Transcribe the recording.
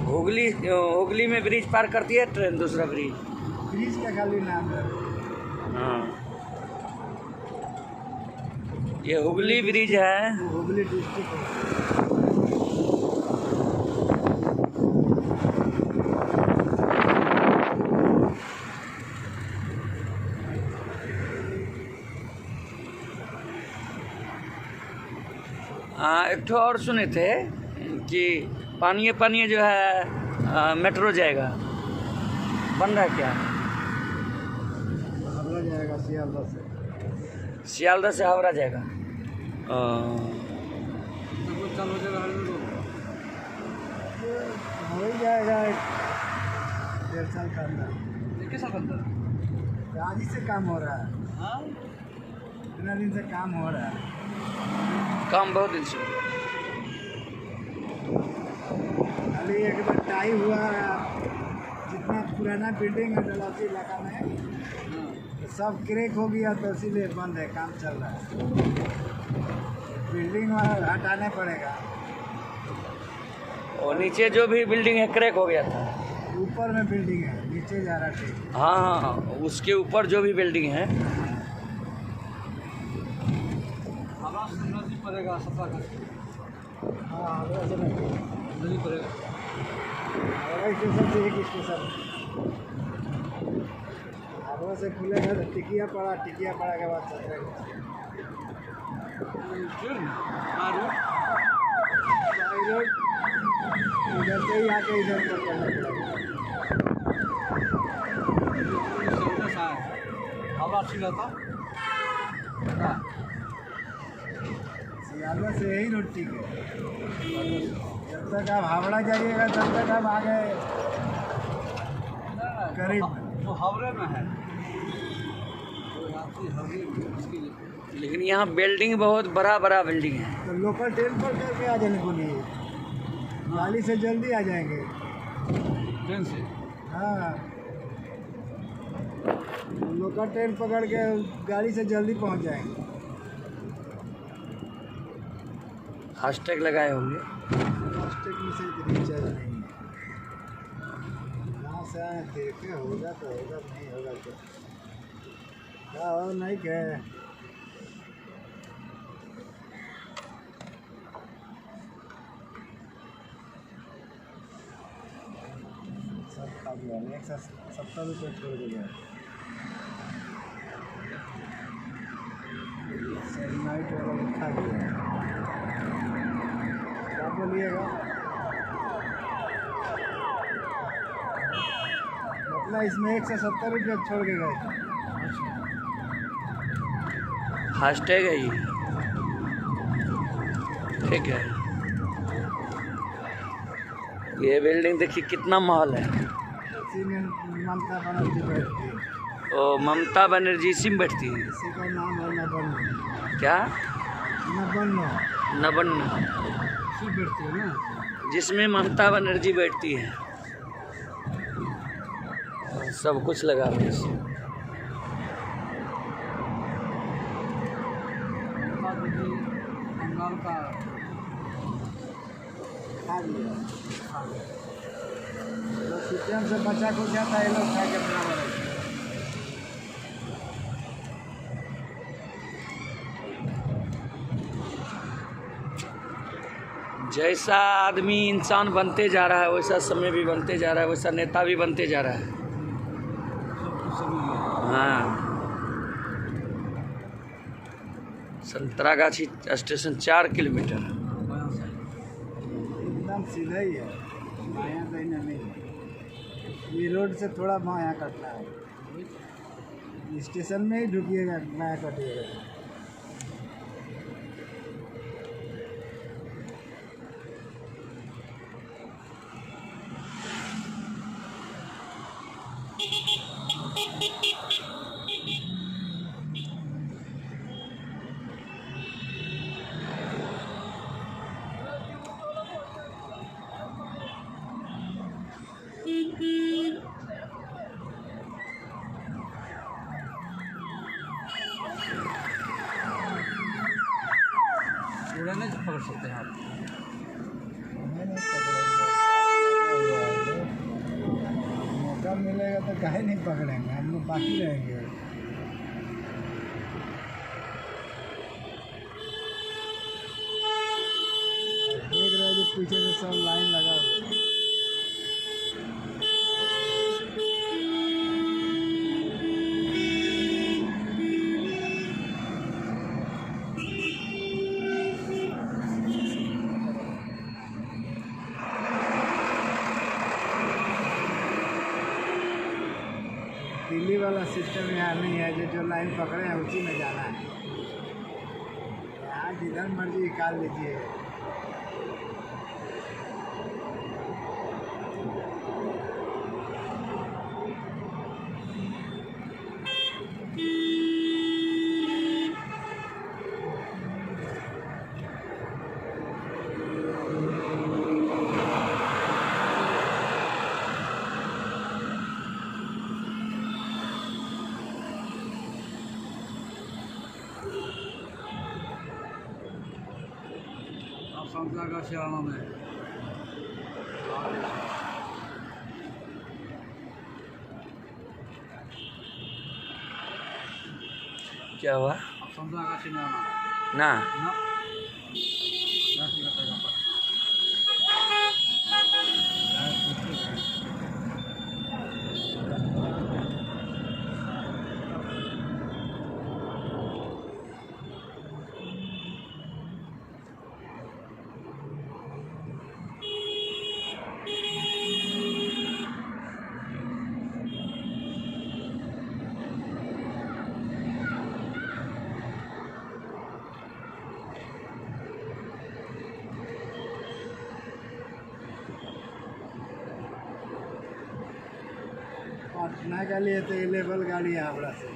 हुगली हुगली में ब्रिज पार करती है ट्रेन, दूसरा ब्रिज। ब्रिज का खाली नाम है। हाँ, ये हुगली ब्रिज है। हुगली डिस्ट्रिक्ट है। एक ठो और सुने थे कि पानी जो है मेट्रो जाएगा, बन रहा है क्या? हावड़ा जाएगा सियालदह से। सियालदह से हावड़ा जाएगा। हो ही जाएगा 1.5 साल का अंदर। 1 साल के अंदर आज ही से काम हो रहा है। इतना दिन से काम हो रहा है। काम बहुत दिन से। खाली एक बार टाई हुआ, जितना पुराना बिल्डिंग है डलासी इलाका में तो सब क्रैक हो गया, तो इसीलिए बंद है, काम चल रहा है। बिल्डिंग वहाँ हटाने पड़ेगा। और नीचे जो भी बिल्डिंग है क्रैक हो गया था। ऊपर में बिल्डिंग है, नीचे जा रहा है। हाँ हाँ, उसके ऊपर जो भी बिल्डिंग है। पड़ेगा सफा का। हाँ, नहीं पड़ेगा। स्टेशन से एक स्टेशन आगरा से खुलेगा तो टिकिया पड़ा के बाद इधर से ही आके इधर पर करना पड़ेगा। हवा छिला था सियालदह से यही रोटी के। जब तक आप हावड़ा जाइएगा तब तक आप आगे करीब वो हावड़े में है। लेकिन यहाँ बिल्डिंग बहुत बड़ा बिल्डिंग है। तो लोकल ट्रेन पर करके आ जाने बोलिए, गाड़ी से जल्दी आ जाएंगे। ट्रेन से? हाँ, लोकल ट्रेन पकड़ के गाड़ी से जल्दी पहुँच जाएंगे। फास्टैग लगाए होंगे। फास्टैग में से रिचार्ज नहीं है। यहाँ से आए देखे, होगा तो होगा, नहीं होगा तो क्या हो, नहीं कहे। सब खा गया, 170 रुपये छोड़ दिया। नाइट वाला खा गया। क्या बोलिएगा? मतलब इसमें 170 रुपये छोड़ के गए। फास्टैग है ये, ठीक है। ये बिल्डिंग देखिए कितना महल है। इसी में ममता बनर्जी बैठती है। ओ, ममता बनर्जी इसी में बैठती है। इसी का नाम है नबन्नो। क्या? नबन्नो। नबन्नो बैठती है ना, जिसमें ममता बनर्जी बैठती है। सब कुछ लगा है इसमें। बंगाल का सिस्टम से बच्चा को जाता है, लोग खा के बना। जैसा आदमी इंसान बनते जा रहा है वैसा समय भी बनते जा रहा है, वैसा नेता भी बनते जा रहा है। हाँ, संतरागाछी स्टेशन 4 किलोमीटर एकदम सीधा ही है, माया कहना नहीं है। ये रोड से थोड़ा माया कटना है, स्टेशन में ही ढुकिएगा, माया कटिएगा। काहे नहीं पकड़ेंगे, हम लोग बाकी रहेंगे। देख रहे हैं जो पीछे से सब लाइन लगा हुआ है। दिल्ली वाला सिस्टम यहाँ नहीं है, जो लाइन पकड़े हैं उसी में जाना है। यहाँ जिधर मर्जी निकाल लीजिए। संतरागाछी आना में क्या हुआ? संतरागाछी में आना ना पटना के लिए तो अवेलेबल गाड़ी है हावड़ा से।